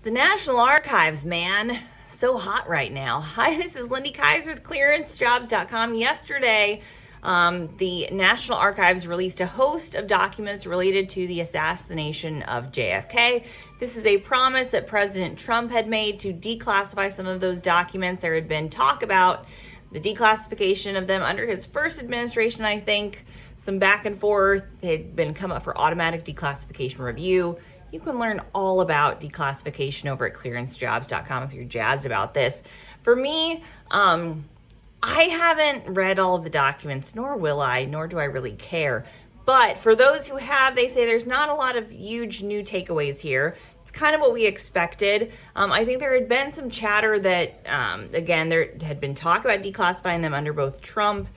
The National Archives, man, so hot right now. Hi, this is Lindy Kyzer with ClearanceJobs.com. Yesterday, the National Archives released a host of documents related to the assassination of JFK. This is a promise that President Trump had made to declassify some of those documents. There had been talk about the declassification of them under his first administration, I think. Some back and forth. They had been come up for automatic declassification review. You can learn all about declassification over at ClearanceJobs.com if you're jazzed about this. For me, I haven't read all of the documents, nor will I, nor do I really care. But for those who have, they say there's not a lot of huge new takeaways here. It's kind of what we expected. I think there had been some chatter that, again, there had been talk about declassifying them under both Trump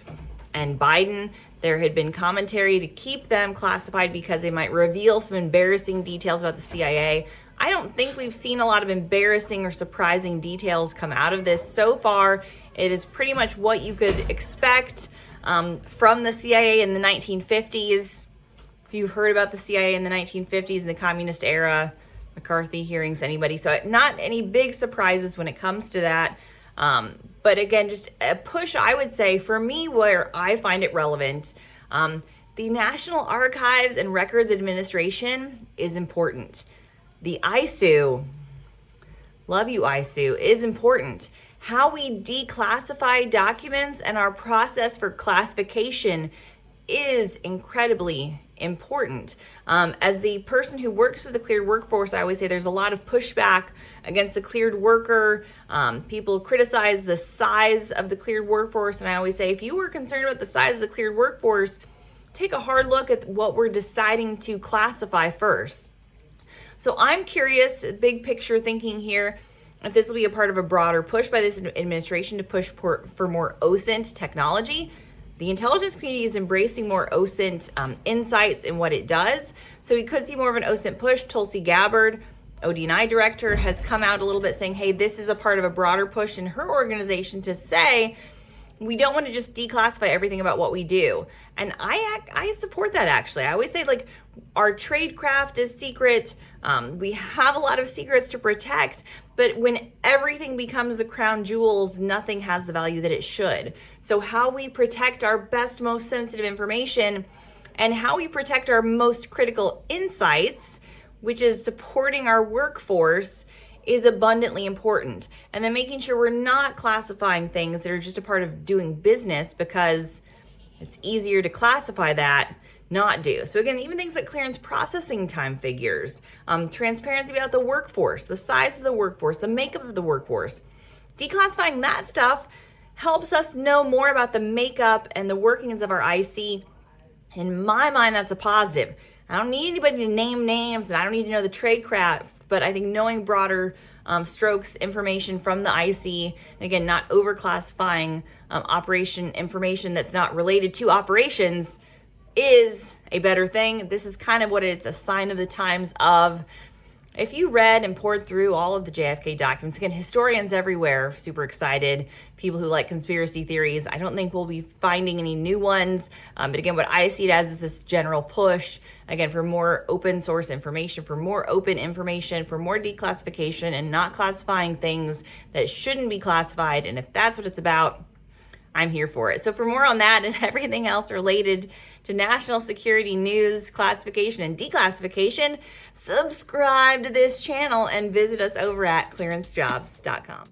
and Biden. There had been commentary to keep them classified because they might reveal some embarrassing details about the CIA. I don't think we've seen a lot of embarrassing or surprising details come out of this so far. It is pretty much what you could expect from the CIA in the 1950s. If you've heard about the CIA in the 1950s, in the communist era, McCarthy hearings, anybody. So not any big surprises when it comes to that. But again, just a push, I would say, for me, where I find it relevant, the National Archives and Records Administration is important. The ISOO, love you ISOO, is important. How we declassify documents and our process for classification is incredibly important. As the person who works with the cleared workforce, I always say there's a lot of pushback against the cleared worker. People criticize the size of the cleared workforce, and I always say if you were concerned about the size of the cleared workforce, take a hard look at what we're deciding to classify first. So I'm curious, big picture thinking here, if this will be a part of a broader push by this administration to push for more OSINT technology. The intelligence community is embracing more OSINT insights in what it does. So we could see more of an OSINT push. Tulsi Gabbard, ODNI director, has come out a little bit saying, hey, this is a part of a broader push in her organization to say, we don't want to just declassify everything about what we do. And I support that, actually. I always say, like, our trade craft is secret. We have a lot of secrets to protect, but when everything becomes the crown jewels, nothing has the value that it should. So how we protect our best, most sensitive information and how we protect our most critical insights, which is supporting our workforce, is abundantly important. And then making sure we're not classifying things that are just a part of doing business because it's easier to classify that, not do. So again, even things like clearance processing time figures, transparency about the workforce, the size of the workforce, the makeup of the workforce. Declassifying that stuff helps us know more about the makeup and the workings of our IC. In my mind, that's a positive. I don't need anybody to name names, and I don't need to know the trade craft, but I think knowing broader strokes information from the IC, and again, not overclassifying operation information that's not related to operations, is a better thing. This is kind of what it's a sign of the times of. If you read and poured through all of the JFK documents, again, historians everywhere, super excited, people who like conspiracy theories, I don't think we'll be finding any new ones. But again, what I see it as is this general push, again, for more open source information, for more open information, for more declassification and not classifying things that shouldn't be classified. And if that's what it's about, I'm here for it. So for more on that and everything else related to national security news, classification, and declassification, subscribe to this channel and visit us over at ClearanceJobs.com.